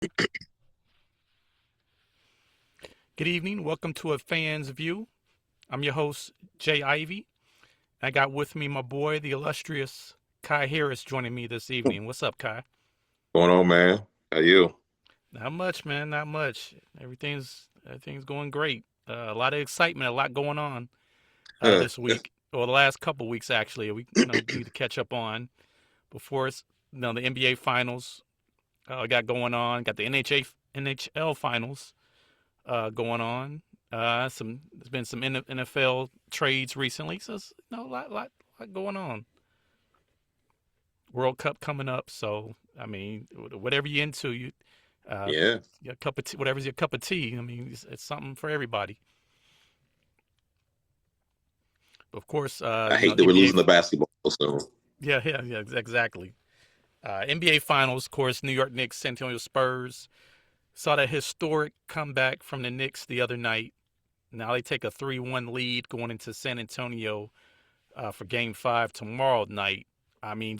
Good evening. Welcome to A Fan's View. I'm your host, Jay Ivy. I got with me my boy, the illustrious Kai Harris, joining me this evening. What's up, Kai? Going on, man? How you? Not much, man. Not much. Everything's going great. A lot of excitement, a lot going on Huh. this week, or the last couple weeks actually. We need to catch up on before the NBA finals got going on. Got the NHL finals going on. There's been some NFL trades recently, so it's, a lot going on. World Cup coming up, so I mean, whatever you're into, uh, Yeah. your cup of tea, whatever's your cup of tea. I mean, it's something for everybody. Of course, I hate that we're NBA. losing the basketball soon. Yeah, exactly. NBA Finals, of course, New York Knicks, San Antonio Spurs saw that historic comeback from the Knicks the other night. Now they take a 3-1 lead going into San Antonio for Game 5 tomorrow night. I mean,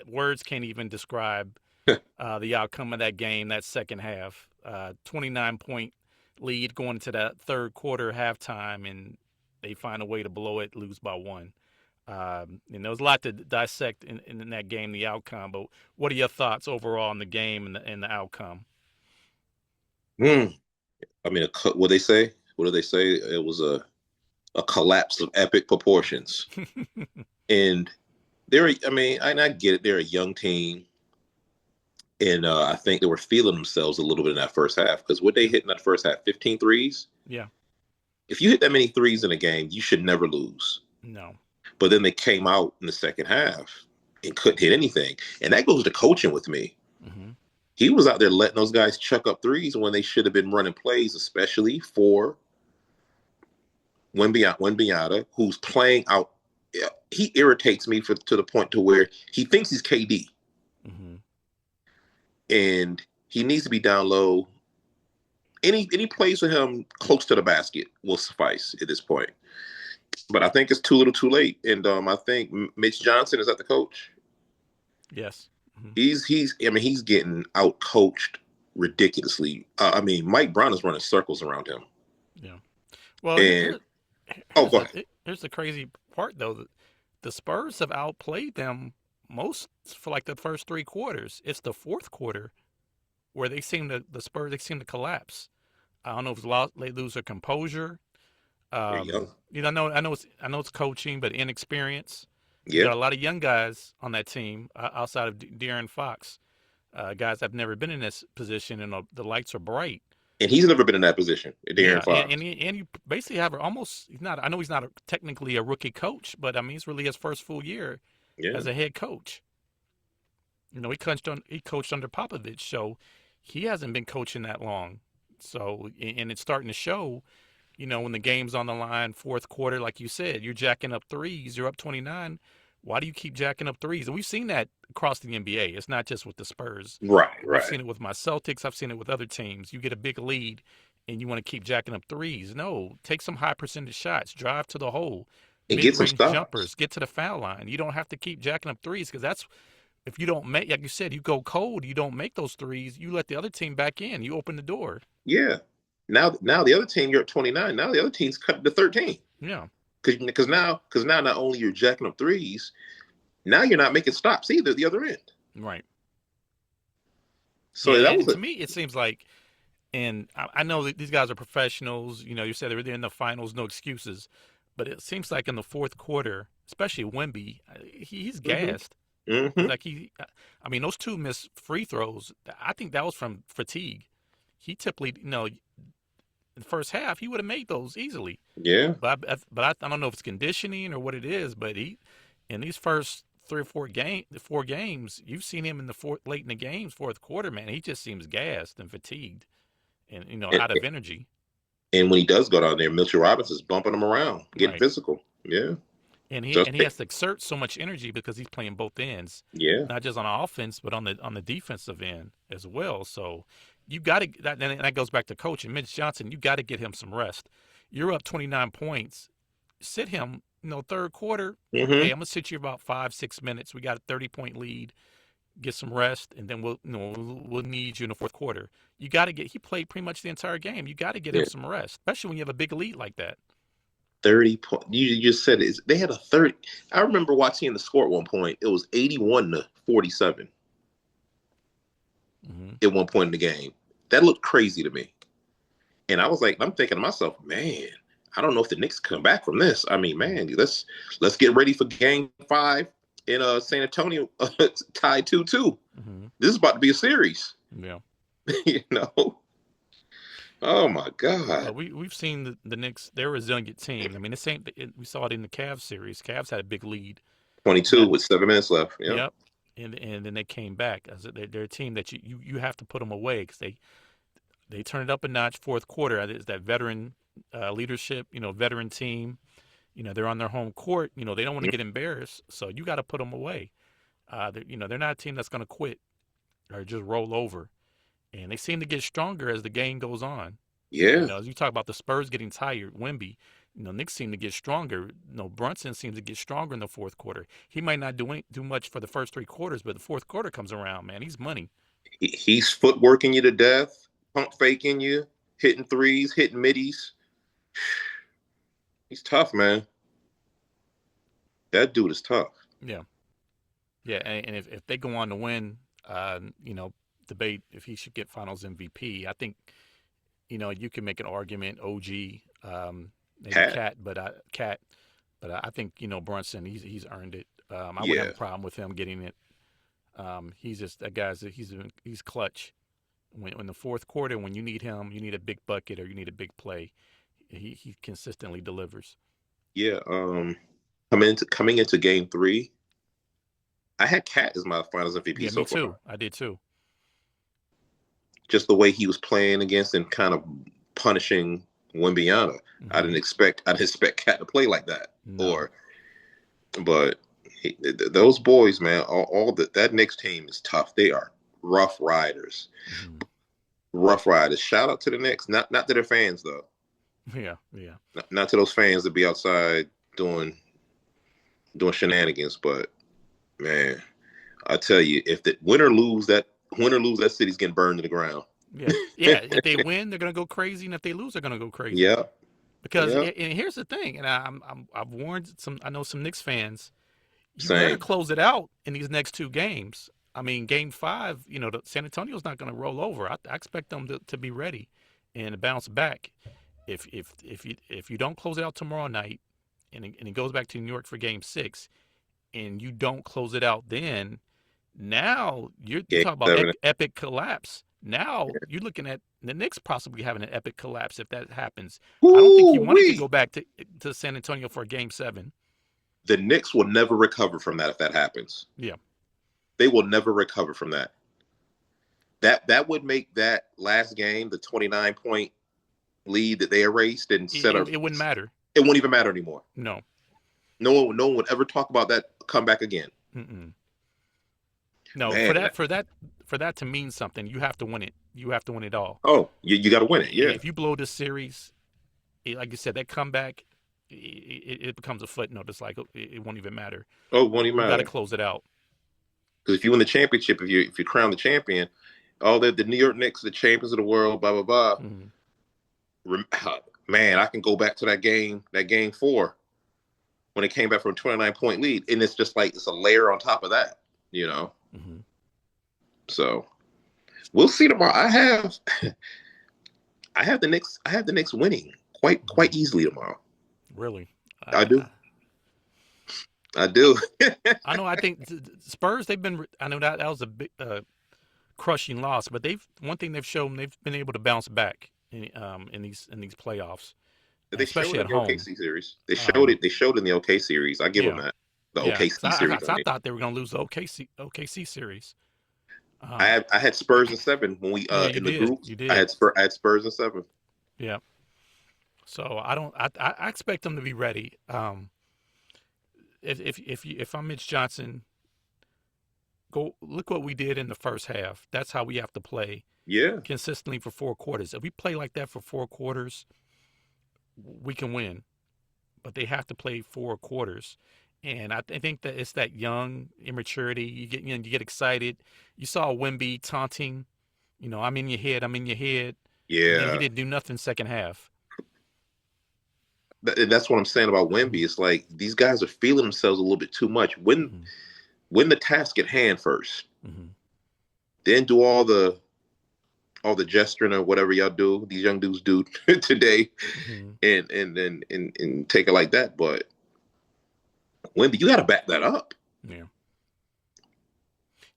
words can't even describe the outcome of that game, that second half. 29-point lead going into that third quarter halftime, and they find a way to blow it, lose by one. And there was a lot to dissect in that game, the outcome. But what are your thoughts overall on the game and the outcome? Hmm. I mean, what they say? What do they say? It was a collapse of epic proportions. And I mean, I get it. They're a young team, and I think they were feeling themselves a little bit in that first half because what they hit in that first half, 15 threes. Yeah, If you hit that many threes in a game, you should never lose. no. But then they came out in the second half and couldn't hit anything, and that goes to coaching with me. Hmm. He was out there letting those guys chuck up threes when they should have been running plays, especially for Wembanyama, who's playing out. He irritates me to the point to where he thinks he's KD, Hmm. and he needs to be down low. Any plays for him close to the basket will suffice at this point. But I think it's too little, too late. And I think Mitch Johnson is that the coach. Yes. Hmm. He's. I mean, he's getting out coached ridiculously. I mean, Mike Brown is running circles around him. Yeah. Well, And go ahead. here's the crazy part though. The Spurs have outplayed them most for like the first three quarters. It's the fourth quarter where the Spurs they seem to collapse. I don't know if they lose their composure. There you go. I know it's coaching, but inexperience. You Yeah, got a lot of young guys on that team outside of De'Aaron Fox, guys that have never been in this position, and the lights are bright. and he's never been in that position. De'Aaron Yeah, Fox. and you basically have almost he's not. I know he's not technically a rookie coach, but I mean he's really his first full year Yeah, as a head coach. He coached under Popovich, so he hasn't been coaching that long. So and it's starting to show. When the game's on the line, fourth quarter, like you said, you're jacking up threes. You're up 29. Why do you keep jacking up threes? And we've seen that across the NBA. It's not just with the Spurs. right, I've right. seen it with my Celtics. I've seen it with other teams. You get a big lead and you want to keep jacking up threes. No, take some high percentage shots, drive to the hole, And mid get some range stops. jumpers, get to the foul line. You don't have to keep jacking up threes because that's if you don't make, like you said, you go cold, you don't make those threes, you let the other team back in, you open the door. Yeah. Now the other team you're at 29. Now the other team's cut to 13 Yeah, because now not only you're jacking up threes, now you're not making stops either the other end. right. So that And was to a me, it seems like, and I know that these guys are professionals. You said they're in the finals, no excuses. But it seems like in the fourth quarter, especially Wemby, he's hmm gassed. hmm I mean, those two missed free throws. I think that was from fatigue. He typically, in the first half, he would have made those easily. Yeah. But I don't know if it's conditioning or what it is. But in these first three or four games, you've seen him in the late in the games, fourth quarter, man. He just seems gassed and fatigued, and And, out of energy. and when he does go down there, Mitchell Robinson's bumping him around, getting Right. physical. Yeah. And he So and he has to exert so much energy because he's playing both ends, yeah. not just on offense but on the defensive end as well. So you got to and that goes back to coaching. Mitch Johnson, you got to get him some rest. You're up 29 points. Sit him. Third quarter. Hey, hmm I'm gonna sit you about 5-6 minutes. We got a 30-point lead. get some rest, and then we'll need you in the fourth quarter. You got to get. He played pretty much the entire game. You got to get him Yeah. some rest, especially when you have a big lead like that. 30 point. You just said it. They had a 30. I remember watching the score at one point. It was 81-47 at one point in the game. That looked crazy to me. And I was like, I'm thinking to myself, man, I don't know if the Knicks come back from this. I mean, man, let's get ready for Game 5 in San Antonio, tied 2-2. This is about to be a series. Yeah. You know. Oh my God. Well, we've seen the Knicks. They're a resilient team. I mean, we saw it in the Cavs series. Cavs had a big lead, 22 with 7 minutes left. Yeah. Yep. And then they came back. They're a team that you have to put them away because they turn it up a notch fourth quarter. It's that veteran leadership, veteran team. They're on their home court. They don't want to get embarrassed, so you got to put them away. They're not a team that's going to quit or just roll over. And they seem to get stronger as the game goes on. Yeah. As you talk about the Spurs getting tired, Wemby, Knicks seem to get stronger. Brunson seems to get stronger in the fourth quarter. He might not do much for the first 3 quarters, but the fourth quarter comes around, man. He's money. He's footworking you to death, pump faking you, hitting threes, hitting middies. He's tough, man. That dude is tough. Yeah. Yeah, and if they go on to win, debate if he should get Finals MVP. I think, you can make an argument. OG, maybe Cat, but I think Brunson. He's earned it. I wouldn't have a problem with him getting it. He's just that guy's. He's clutch. When the fourth quarter, when you need him, you need a big bucket or you need a big play. He consistently delivers. Yeah. Coming into Game 3, I had Cat as my Finals MVP. Yeah, me too. I did too. Just the way he was playing against and kind of punishing Wembanyama. I didn't expect Cat to play like that. No. But those boys, man, all that Knicks team is tough. They are rough riders. Rough riders. Shout out to the Knicks. Not to their fans though. Yeah. Not to those fans that be outside doing shenanigans. But man, I tell you, if the win or lose, that city's getting burned to the ground. Yeah. If they win, they're gonna go crazy, and if they lose, they're gonna go crazy. Yeah. Because and here's the thing, and I've warned I know some Knicks fans. You better close it out in these next 2 games. I mean, Game 5, San Antonio's not going to roll over. I expect them to be ready and bounce back. If you don't close it out tomorrow night, and it goes back to New York for Game 6, and you don't close it out then, now you're talking about epic collapse. Now you're looking at the Knicks possibly having an epic collapse if that happens. I don't think you want to go back to San Antonio for Game 7. The Knicks will never recover from that if that happens. Yeah. They will never recover from that. That would make that last game, the 29-point lead that they erased, it wouldn't matter. It won't even matter anymore. No. No one would ever talk about that comeback again. No, man. for that to mean something, you have to win it. You have to win it all. Oh, you got to win it. Yeah. If you blow this series, like you said, that comeback, it becomes a footnote. It's like it won't even matter. Oh, it won't even matter. You got to close it out. Because if you win the championship, if you crown the champion, the New York Knicks, the champions of the world, blah blah blah. Man, I can go back to that game 4, when it came back from a 29-point lead, and it's just like it's a layer on top of that, So we'll see tomorrow. I have the Knicks winning quite easily tomorrow. Really? I do. I do. I know. I think Spurs. I know that was a big crushing loss, but one thing they've shown, they've been able to bounce back in these playoffs. They especially showed at in the home. OKC series. They showed it. They showed in the OK series. I give them that. The OKC series. I thought they were going to lose the OKC series. I had Spurs in 7 when we in the group. You did. I had Spurs in 7. Yeah. So I expect them to be ready. If I'm Mitch Johnson, go look what we did in the first half. That's how we have to play. Yeah. Consistently for 4 quarters. If we play like that for 4 quarters, we can win. But they have to play 4 quarters. And I think that it's that young immaturity. You get excited. You saw Wemby taunting, I'm in your head, I'm in your head, and then he Yeah, didn't do nothing second half. and that's what I'm saying about Hmm. Wemby. It's like these guys are feeling themselves a little bit too much. Hmm. Win the task at hand first, Hmm. then do all the gesturing or whatever y'all do. These young dudes do today, Hmm. and take it like that. But Wemby, you got to back that up. Yeah,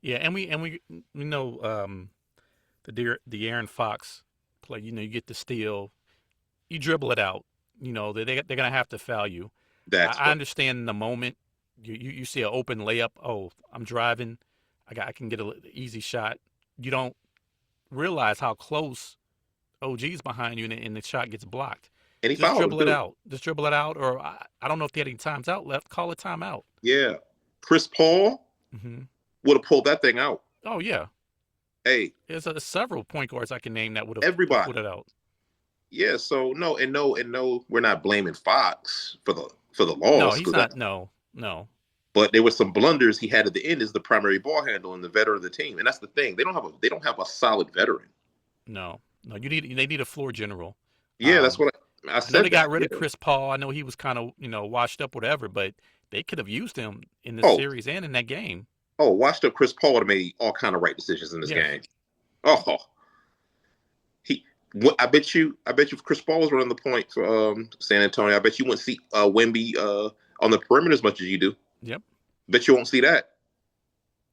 yeah, and we know the Aaron Fox play. You get the steal, you dribble it out. They're gonna have to foul you. I, That's I what understand in the moment. You see an open layup. Oh, I'm driving. I can get an easy shot. You don't realize how close OG's behind you, and the shot gets blocked. and he Just fouled him dribble it too. out. Just dribble it out. Or I don't know if they had any times out left. Call a timeout. Yeah, Chris Paul Hmm. would have pulled that thing out. Oh yeah, Hey, there's several point guards I can name that would have pulled everybody. it out. Yeah. So no, we're not blaming Fox for the No, loss he's because that. not. No, no. But there were some blunders he had at the end as the primary ball handle and the veteran of the team, and that's the thing. They don't have a solid veteran. No, no. They need a floor general. Yeah, that's Um, what I I know said they got that. rid of Yeah. Chris Paul. I know he was kind of washed up, whatever. But they could have used him in this Oh, series and in that game. watched up Chris Paul to make all kind of right decisions in this Yes. game. Oh, he. I bet you, if Chris Paul was running the point for San Antonio, I bet you wouldn't see Wemby on the perimeter as much as you do. Yep. Bet you won't see that.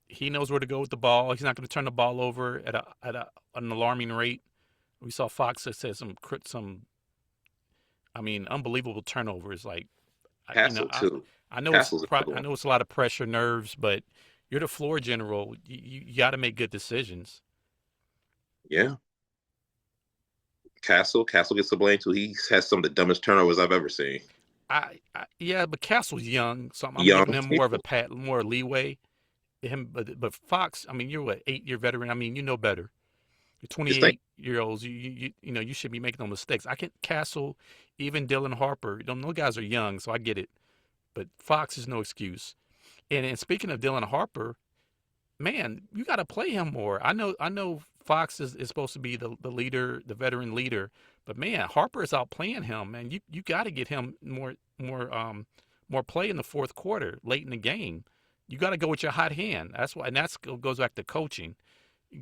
He knows where to go with the ball. He's not going to turn the ball over an alarming rate. We saw Fox that said some unbelievable turnovers. Like I, you know Castle I too. I know Castle's another I one. know it's a lot of pressure, nerves, but you're the floor general. You got to make good decisions. Yeah, Castle gets the blame too. He has some of the dumbest turnovers I've ever seen. Yeah, but Castle's young, so I'm Young. giving him more of a more leeway. But Fox, I mean, you're what 8 year veteran. I mean, you know better. You're It's thing. 28 year olds. You should be making no mistakes. I can Castle, even Dylan Harper. Those guys are young, so I get it. But Fox is no excuse. And speaking of Dylan Harper, man, you got to play him more. I know Fox is supposed to be the leader, the veteran leader, but man, Harper is outplaying him, man. You got to get him more play in the fourth quarter, late in the game. You got to go with your hot hand. That's why, and that's goes back to coaching.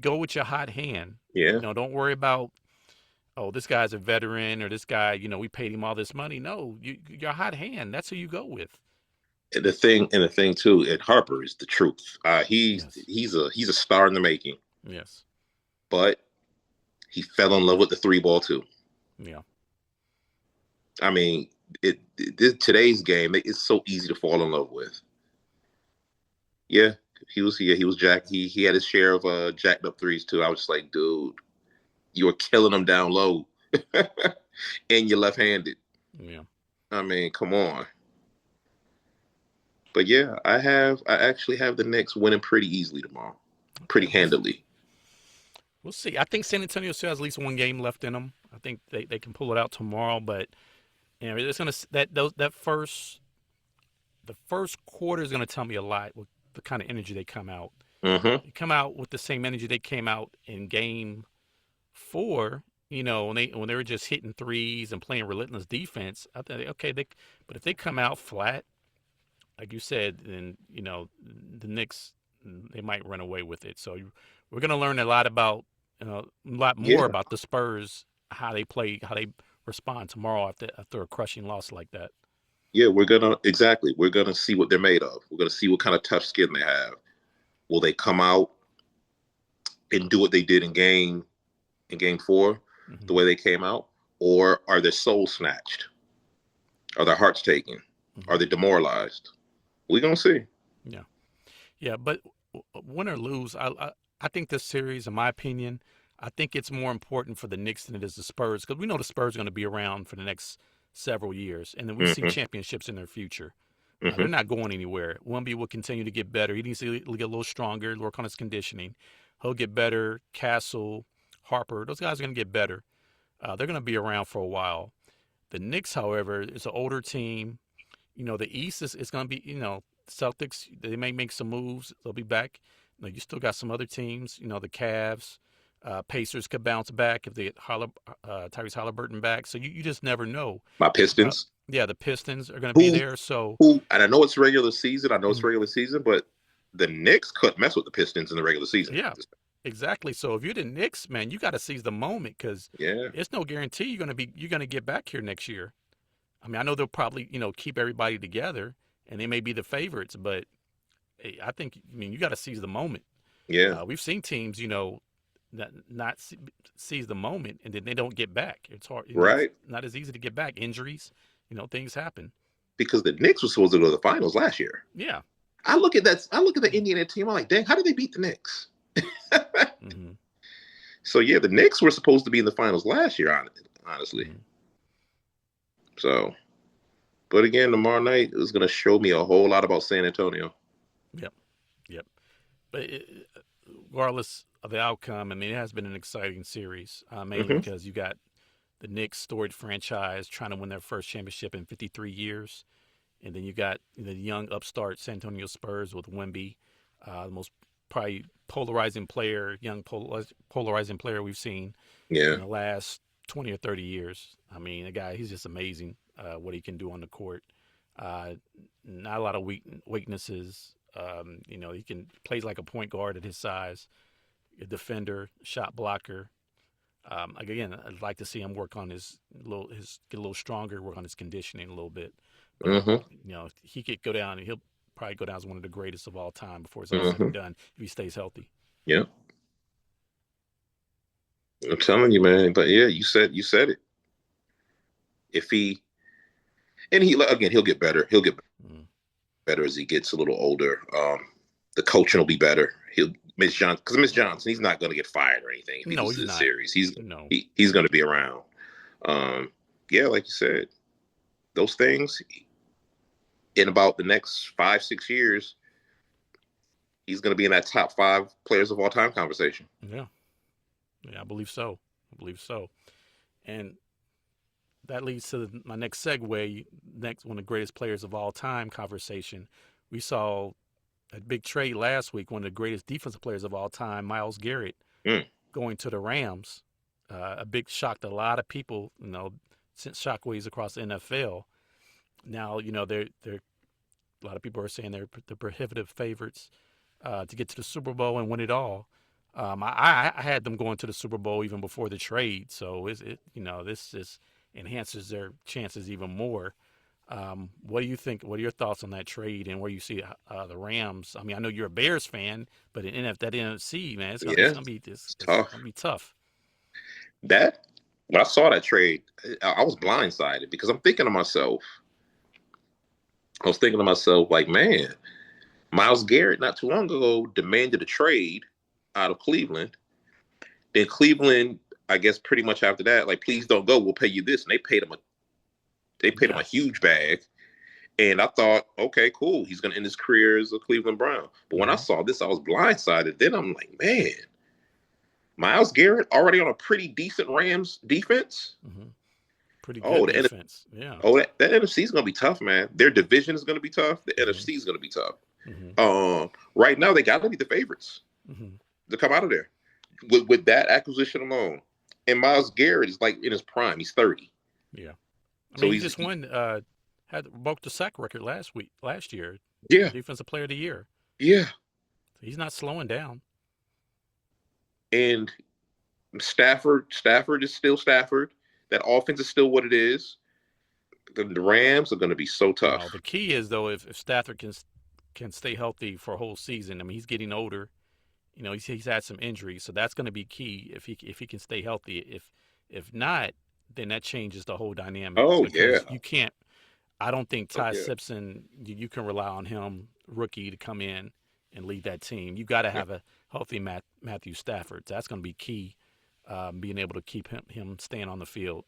Go with your hot hand. Yeah. Don't worry about, oh, this guy's a veteran, or this guy, we paid him all this money. No, your hot hand. That's who you go with. And the thing too, and Harper is the truth. He's Yes. he's a he's a star in the making, Yes. but he fell in love with the three ball too. Yeah. I mean, today's game it's so easy to fall in love with. Yeah, he was jack. He had his share of jacked up threes too. I was just like, dude, you were killing them down low, and you're left handed. Yeah. I mean, come on. But yeah, I actually have the Knicks winning pretty easily tomorrow, pretty Okay. handily. We'll see. I think San Antonio still has at least one game left in them. I think they can pull it out tomorrow, but it's gonna the first quarter is gonna tell me a lot with the kind of energy they come out. Mm-hmm. They come out with the same energy they came out in game four. When they were just hitting threes and playing relentless defense. I think okay, but if they come out flat, like you said, then the Knicks they might run away with it. So we're gonna learn a lot about a lot more Yeah, about the Spurs, how they play, how they respond tomorrow after a crushing loss like that. yeah, we're gonna see what they're made of. We're gonna see what kind of tough skin they have. Will they come out and do what they did in game four, the Hmm. way they came out, or are their souls snatched? Are their hearts taken? Are Hmm. they demoralized? We're gonna see. Yeah, yeah, but win or lose, I think this series, in my opinion, I think it's more important for the Knicks than it is the Spurs because we know the Spurs are going to be around for the next several years, and then we see Mm-hmm. championships in their future. They're Mm-hmm. not going anywhere. Wemby will continue to get better. He needs to get a little stronger, work on his conditioning. He'll get better. Castle, Harper, those guys are going to get better. They're going to be around for a while. The Knicks, however, is an older team. The East is going to be, Celtics, they may make some moves. They'll be back. You still got some other teams, the Cavs, Pacers could bounce back if they get Tyrese Halliburton back. So you just never know. My Pistons. Yeah, the Pistons are going to be there. So and I know it's regular season. But the Knicks couldn't mess with the Pistons in the regular season. Yeah, exactly. So if you're the Knicks, man, you got to seize the moment because yeah, it's no guarantee you're going to get back here next year. I mean, I know they'll probably keep everybody together, and they may be the favorites, but hey, you got to seize the moment. Yeah, we've seen teams, not seize the moment, and then they don't get back. It's hard, right? It's not as easy to get back. Injuries, things happen. Because the Knicks were supposed to go to the finals last year. Yeah. I look at the Indiana team. I'm like, dang, how did they beat the Knicks? Mm-hmm. So yeah, the Knicks were supposed to be in the finals last year, honestly. Mm-hmm. So, but again, tomorrow night is going to show me a whole lot about San Antonio. Yep. But regardless of the outcome, I mean, it has been an exciting series, mainly because you got the Knicks, storied franchise, trying to win their first championship in 53 years. And then you got the young upstart San Antonio Spurs with Wemby, the most probably polarizing player we've seen in the last 20 or 30 years. I mean, the guy, he's just amazing what he can do on the court. Not a lot of weaknesses. He plays like a point guard at his size, a defender, shot blocker. Again, I'd like to see him work on get a little stronger, work on his conditioning a little bit. But, he could go down, and he'll probably go down as one of the greatest of all time before it's all said and done if he stays healthy. Yeah. I'm telling you, man. But yeah, you said it. If he'll get better. He'll get better as he gets a little older. The coaching will be better. Miss Johnson, he's not going to get fired or anything. If he loses the series, he's going to be around. Yeah, like you said, those things in about the next 5-6 years, he's going to be in that top 5 players of all time conversation. Yeah, I believe so. And that leads to my next segue. Next, one of the greatest players of all time conversation. We saw a big trade last week. One of the greatest defensive players of all time, Myles Garrett, going to the Rams. A big shock to a lot of people. Sent shockwaves across the NFL. Now, they're a lot of people are saying they're the prohibitive favorites to get to the Super Bowl and win it all. I had them going to the Super Bowl even before the trade, so this just enhances their chances even more. What do you think? What are your thoughts on that trade and where you see the Rams? I mean, I know you're a Bears fan, but in that NFC, man, it's gonna be tough. When I saw that trade, I was blindsided because I'm thinking to myself, like, man, Myles Garrett not too long ago demanded a trade out of Cleveland. Then Cleveland, I guess pretty much after that, like, please don't go, we'll pay you this. And they paid him a huge bag. And I thought, okay, cool. He's going to end his career as a Cleveland Brown. But when I saw this, I was blindsided. Then I'm like, man, Myles Garrett already on a pretty decent Rams defense. Mm-hmm. Pretty good defense. That NFC is going to be tough, man. Their division is going to be tough. The NFC is going to be tough. Right now, they got to be the favorites to come out of there with that acquisition alone. And Myles Garrett is like in his prime. He's 30. Yeah. I mean, he just broke the sack record last year. Yeah. Defensive Player of the Year. Yeah. He's not slowing down. And Stafford is still Stafford. That offense is still what it is. The Rams are going to be so tough. The key is, though, if Stafford can stay healthy for a whole season. I mean, he's getting older. He's had some injuries, so that's going to be key if he can stay healthy. If not, then that changes the whole dynamic. You can't. I don't think Ty Simpson. You can rely on him, rookie, to come in and lead that team. You got to have a healthy Matthew Stafford. That's going to be key. Being able to keep him staying on the field.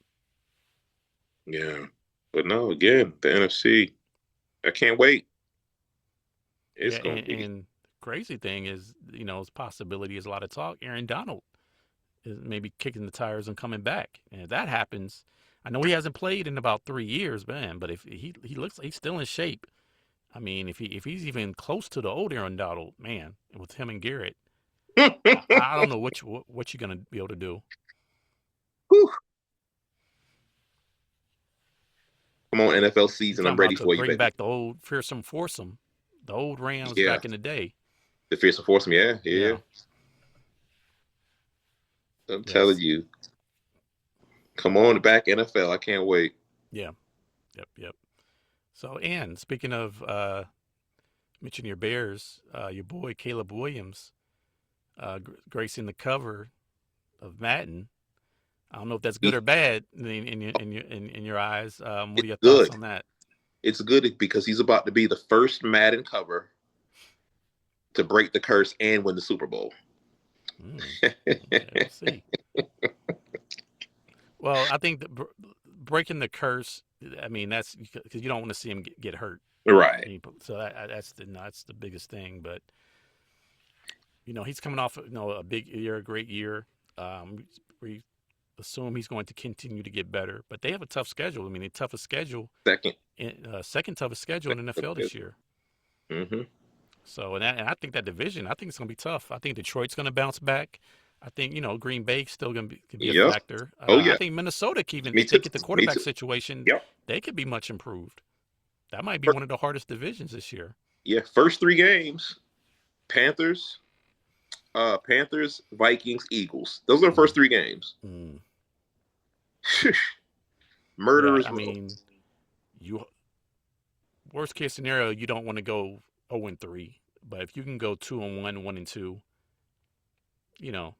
Yeah, but no, again, the NFC. I can't wait. It's going to be. And crazy thing is, his possibility is a lot of talk. Aaron Donald is maybe kicking the tires and coming back. And if that happens, I know he hasn't played in about 3 years, man, but if he looks like he's still in shape. I mean, if he's even close to the old Aaron Donald, man, with him and Garrett, I don't know what you're gonna be able to do. Whew. Come on, NFL You're season. I'm talking ready about to for you, bring baby. back the old fearsome foursome, the old Rams Yeah, back in the day. the fearsome foursome. Yeah, yeah. Yeah. I'm telling Yes. you. Come on back, NFL. I can't wait. Yeah. Yep. Yep. So, and speaking of mention your Bears, your boy Caleb Williams gracing the cover of Madden. I don't know if that's good or bad in your eyes. What It's are your thoughts good. on that? It's good because he's about to be the first Madden cover to break the curse and win the Super Bowl. Okay, we'll see. Well, I think that breaking the curse. I mean, that's because you don't want to see him get hurt. Right. So that's the biggest thing. But he's coming off a big year, a great year. We assume he's going to continue to get better. But they have a tough schedule. I mean, the toughest schedule, Second. second toughest schedule in the NFL this year. Mm-hmm. So and I think that division, I think it's going to be tough. I think Detroit's going to bounce back. I think Green Bay's still going to be a Yep. factor. Oh yeah. I think Minnesota could even Me if they too. get the Me quarterback too. situation, Yep. they could be much improved. That might be one of the hardest divisions this year. Yeah. First 3 games: Panthers, Vikings, Eagles. Those are the first 3 games. Murderers. Yeah, I mean, you worst case scenario, you don't want to go 0-3, but if you can go 2-1, 1-2,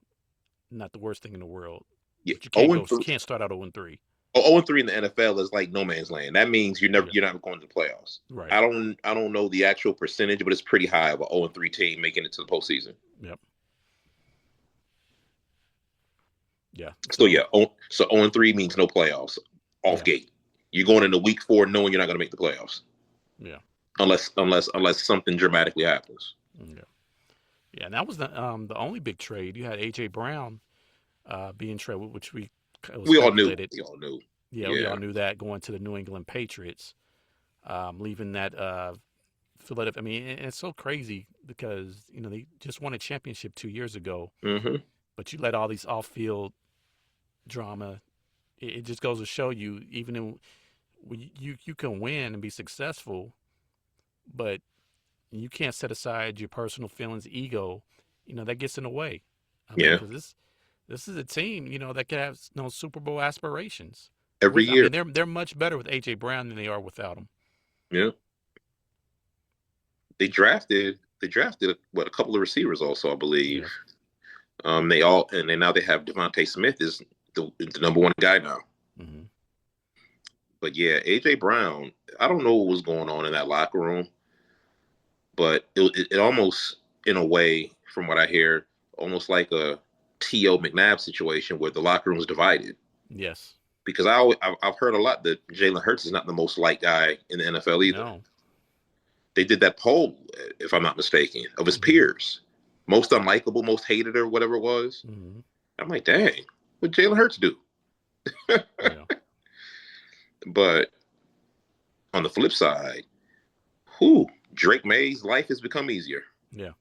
not the worst thing in the world. Yeah. But you can't start out 0-3. 0-3 in the NFL is like no man's land. That means you're not going to the playoffs. Right. I don't know the actual percentage, but it's pretty high of a 0-3 team making it to the postseason. Yep. Yeah. So 0-3 means no playoffs off gate. You're going into week 4 knowing you're not going to make the playoffs. Yeah. Unless something dramatically happens. Yeah. Yeah, and that was the only big trade. You had AJ Brown being traded, which we all knew. We all knew. Yeah, we all knew that going to the New England Patriots, leaving that Philadelphia. I mean, and it's so crazy because they just won a championship 2 years ago, but you let all these off-field drama. It just goes to show you, even in you can win and be successful, but you can't set aside your personal feelings, ego. That gets in the way. Because this is a team, that could have Super Bowl aspirations every year. I mean, they're much better with AJ Brown than they are without him. Yeah. They drafted a couple of receivers also, I believe. Yeah. Now they have Devontae Smith is the number 1 guy now. Mm-hmm. But yeah, AJ Brown, I don't know what was going on in that locker room, but it almost, in a way, from what I hear, almost like a T.O. McNabb situation where the locker room was divided. Yes. Because I've heard a lot that Jalen Hurts is not the most liked guy in the NFL either. No. They did that poll, if I'm not mistaken, of his peers. Most unlikable, most hated, or whatever it was. Mm-hmm. I'm like, dang, what'd Jalen Hurts do? Yeah. But on the flip side, Drake May's life has become easier. Yeah.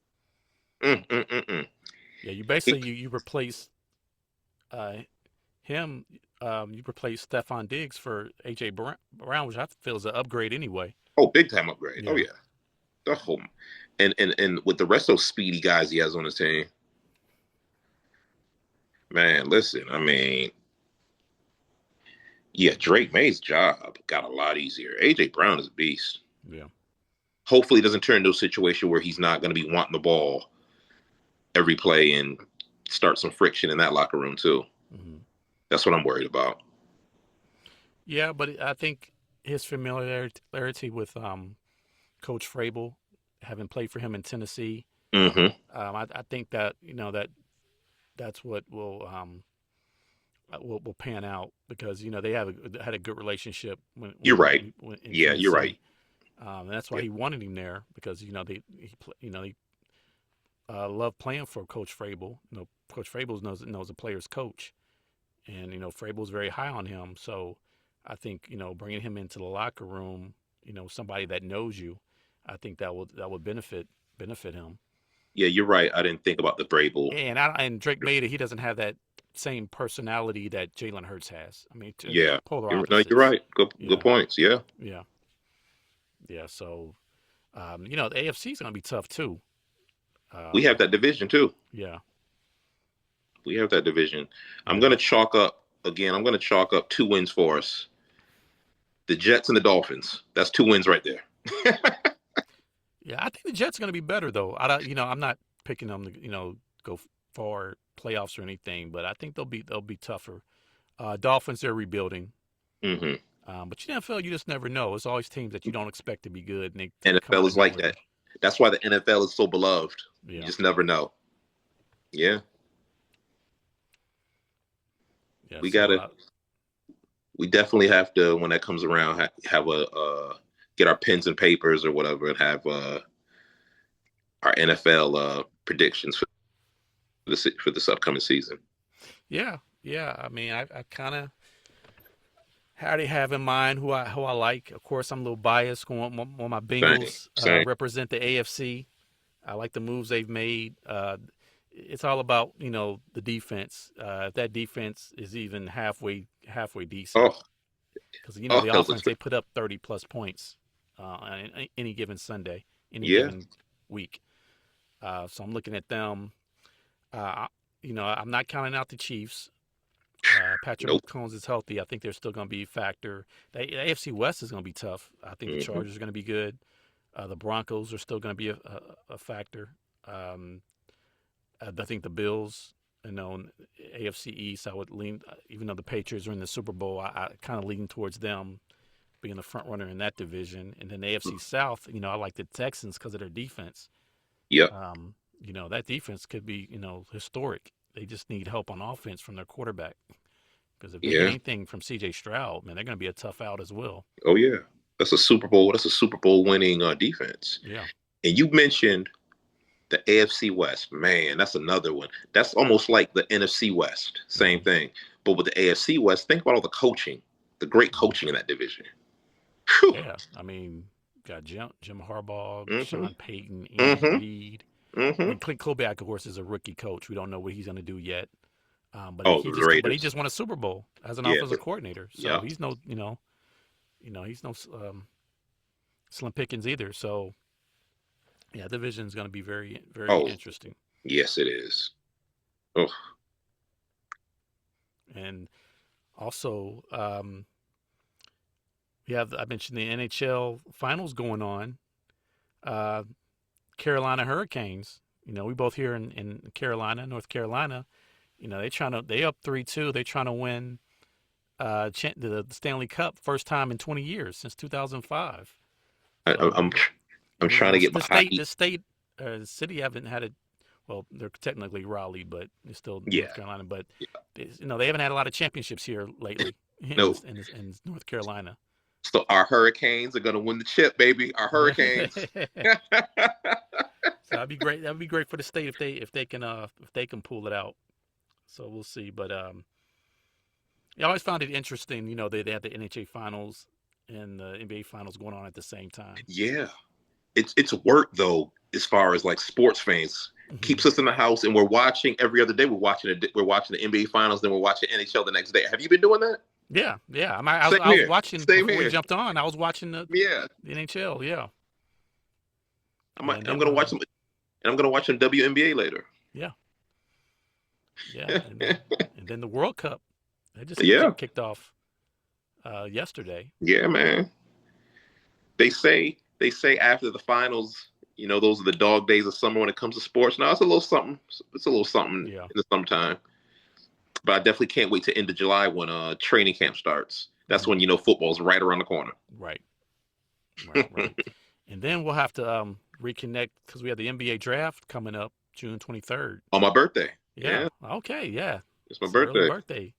Yeah, you basically you replace him. You replace Stephon Diggs for AJ Brown, which I feel is an upgrade anyway. Oh, big time upgrade. Yeah. Oh yeah. The whole and with the rest of those speedy guys he has on his team. Man, listen, I mean, yeah, Drake May's job got a lot easier. AJ Brown is a beast. Yeah. Hopefully it doesn't turn into a situation where he's not going to be wanting the ball every play and start some friction in that locker room too. Mm-hmm. That's what I'm worried about. Yeah, but I think his familiarity with Coach Vrabel, having played for him in Tennessee, I think that that's what will pan out because they had a good relationship. You're right. Yeah, you're right. And that's why he wanted him there because he loved playing for Coach Vrabel. Coach Vrabel knows a player's coach, and Vrabel's very high on him. So I think, bringing him into the locker room, somebody that knows you, I think that would benefit him. Yeah, you're right. I didn't think about the Vrabel. And Drake Mayer, he doesn't have that same personality that Jalen Hurts has. I mean, Yeah, polar no, you're opposites. right. Good Yeah, points. Yeah, yeah, yeah. So, the AFC is going to be tough too. we have that division too. Yeah, We have that division. I'm yeah, going to chalk up again. I'm going to chalk up 2 wins for us. The Jets and the Dolphins. That's 2 wins right there. yeah. I think the Jets are going to be better though. I don't, I'm not picking them to, go far playoffs or anything, but I think they'll be tougher. Dolphins, they're rebuilding. Hmm. But you NFL, you just never know. It's always teams that you don't expect to be good, and they come NFL out of is like nowhere. that. That's why the NFL is so beloved. You Yeah, just never know. Yeah, yeah. we So, gotta. We definitely have to when that comes around have a get our pens and papers or whatever and have our NFL predictions for this upcoming season. yeah, yeah. I mean, I kind of already have in mind who I like. Of course, I'm a little biased going on my Same, Bengals same. represent the AFC. I like the moves they've made. It's all about the defense. If that defense is even halfway decent, Oh, because oh, the those look offense they put up 30 plus points on any given Sunday, any yeah. given week. So I'm looking at them. Uh, I'm not counting out the Chiefs. Patrick Nope. Mahomes is healthy. I think they're still going to be a factor. The AFC West is going to be tough. I think the Hmm. Chargers are going to be good. The Broncos are still going to be a factor. Um, I think the Bills, AFC East, I would lean, even though the Patriots are in the Super Bowl, I kind of lean towards them being the front runner in that division. And then the AFC South, I like the Texans because of their defense. Yep. That defense could be, historic. They just need help on offense from their quarterback. Because if they get Yeah. anything from C.J. Stroud, man, they're going to be a tough out as well. Oh yeah. That's a Super Bowl. That's a Super Bowl winning defense. Yeah. And you mentioned the AFC West. Man, that's another one. That's almost like the NFC West. Same Mm-hmm. thing. But with the AFC West, think about all the coaching, the great Mm-hmm. coaching in that division. Whew. Yeah. I mean, got Jim Harbaugh, Mm-hmm. Sean Payton, Andy Mm-hmm. Reid. I Mm-hmm. mean, Clint Kubiak, of course, is a rookie coach. We don't know what he's going to do yet. But Oh, he the he Raiders. just won a Super Bowl as an Yeah. offensive coordinator. So Yeah. he's no, he's no slim pickings either. So yeah, division is going to be very, very Oh, interesting. yes, it is. Oh, And also, I mentioned the NHL finals going on. Uh, Carolina Hurricanes. We both here in Carolina, North Carolina. They up 3-2. They're trying to win the Stanley Cup first time in 20 years since 2005. I, So I'm trying to get the my state hockey. the state the city haven't had it. Well, they're technically Raleigh, but it's still North Yeah. Carolina. But they haven't had a lot of championships here lately No. in North Carolina. So our Hurricanes are gonna win the chip, baby. Our Hurricanes. So that'd be great. That'd be great for the state if they can pull it out. So we'll see. But I always found it interesting. They had the NHA finals and the NBA finals going on at the same time. Yeah. It's work though, as far as like sports fans. Hmm. Keeps us in the house and we're watching every other day. We're watching the NBA finals, then we're watching NHL the next day. Have you been doing that? Yeah, yeah. I Same was here. watching Same before we here. jumped on. I was watching the Yeah. NHL. Yeah, and I'm then gonna watch some and I'm gonna watch some WNBA later. yeah, yeah, and then the World Cup. It just Yeah. kicked off yesterday. Yeah, man. They say after the finals, those are the dog days of summer when it comes to sports. Now it's a little something. It's a little something Yeah, in the summertime. But I definitely can't wait to end of July when training camp starts. That's hmm when football's right around the corner. right, right. And then we'll have to reconnect because we have the NBA draft coming up June 23rd. On my birthday. Yeah. Yeah, Okay. Yeah. it's my So early birthday. birthday.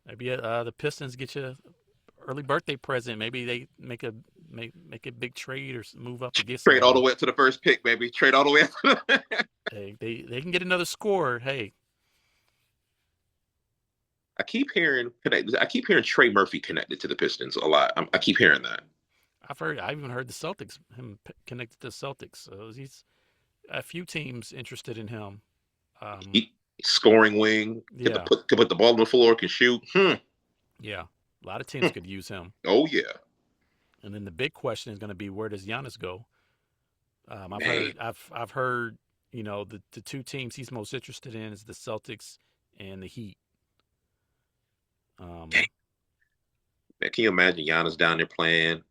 Maybe the Pistons get you early birthday present. Maybe they make a big trade or move up to get Trade all the somebody. way up to the first pick, baby. Trade all the way up. Hey, they can get another scorer. Hey, I keep hearing connected. I keep hearing Trey Murphy connected to the Pistons a lot. I keep hearing that. I even heard the Celtics, connected to the Celtics. So he's a few teams interested in him. Scoring wing, Yeah, can put the ball on the floor, can shoot. yeah. A lot of teams could use him. Oh yeah. And then the big question is going to be, where does Giannis go? Man. I've heard, the two teams he's most interested in is the Celtics and the Heat. Man, can you imagine Giannis down there playing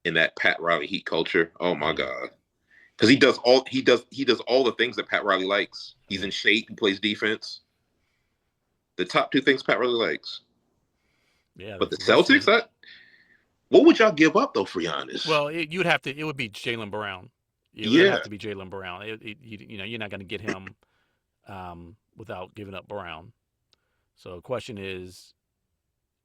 in that Pat Riley Heat culture? Oh my Yeah, God. Because he does all the things that Pat Riley likes. He's yeah, in shape, he plays defense. The top two things Pat Riley likes. yeah. But the Both of Celtics, them. what would y'all give up though for Giannis? Well, you'd have to. It would be Jaylen Brown. It would Yeah. have to be Jaylen Brown. You're not going to get him without giving up Brown. So the question is,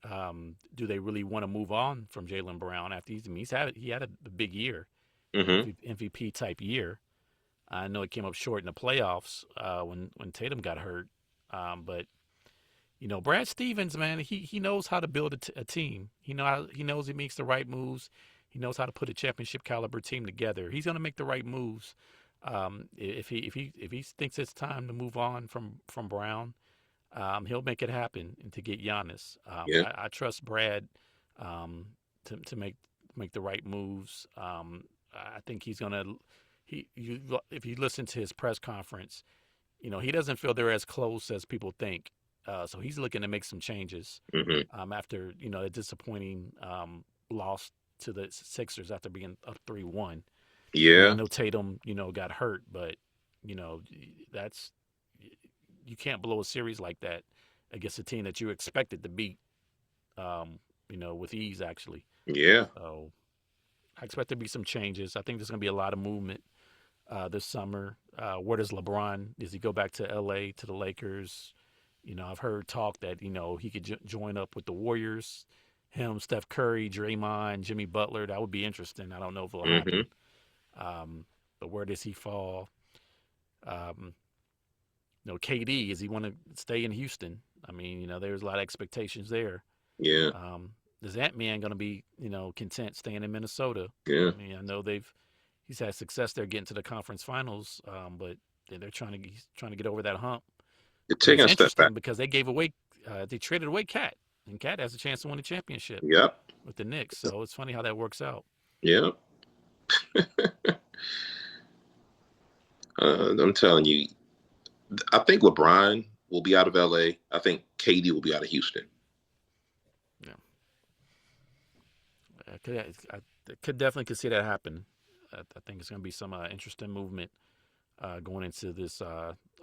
do they really want to move on from Jaylen Brown after he had a big year, Mm-hmm. MVP type year. I know it came up short in the playoffs when Tatum got hurt, but Brad Stevens, man, he knows how to build a team. He knows he makes the right moves. He knows how to put a championship caliber team together. He's going to make the right moves. If he thinks it's time to move on from Brown, he'll make it happen and to get Giannis. Yeah. I trust Brad to make the right moves. I think he's gonna. If you listen to his press conference, he doesn't feel they're as close as people think. So he's looking to make some changes Mm-hmm. after a disappointing loss to the Sixers after being up 3-1. I Yeah. know Tatum got hurt, but that's you can't blow a series like that against a team that you expected to beat, with ease actually. Yeah. So I expect there to be some changes. I think there's going to be a lot of movement this summer. Where does LeBron? Does he go back to LA to the Lakers? I've heard talk that he could join up with the Warriors. Him, Steph Curry, Draymond, Jimmy Butler. That would be interesting. I don't know if it'll Mm-hmm. happen. But where does he fall? Um, KD, does he want to stay in Houston? I mean, there's a lot of expectations there. Yeah. Is Ant-Man going to be, content staying in Minnesota? Yeah. I mean, I know he's had success there getting to the conference finals, but he's trying to get over that hump. You're But taking it's a step back. interesting because they traded away Cat, and Cat has a chance to win a championship Yep. with the Knicks. So it's funny how that works out. Yep. I'm telling you, I think LeBron will be out of LA. I think KD will be out of Houston. Yeah, I could definitely see that happen. I think it's going to be some interesting movement going into this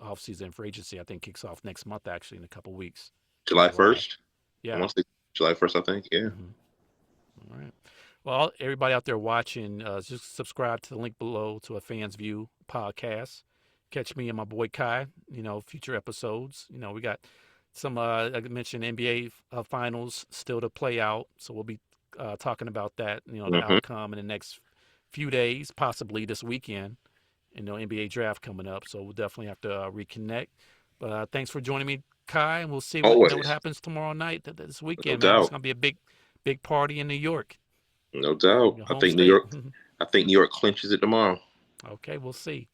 off-season for agency. I think kicks off next month, actually, in a couple weeks. July July. 1st. I Yeah. want to say July 1st, I think. Yeah. Mm-hmm. All right. Well, everybody out there watching, just subscribe to the link below to a Fans View podcast. Catch me and my boy Kai, future episodes. We got some, like I mentioned, NBA finals still to play out. So we'll be talking about that, the Mm-hmm. outcome in the next few days, possibly this weekend. NBA draft coming up. So we'll definitely have to reconnect. But thanks for joining me, Kai, and we'll see what Always. happens tomorrow night, this No weekend, man. It's doubt. going to be a big party in New York, No doubt. your I home think New state. York. I think New York clinches it tomorrow. Okay, we'll see.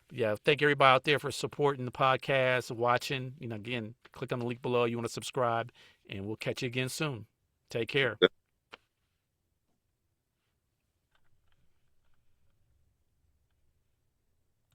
But yeah, thank everybody out there for supporting the podcast, watching. Again, click on the link below. You want to subscribe, and we'll catch you again soon. Take care.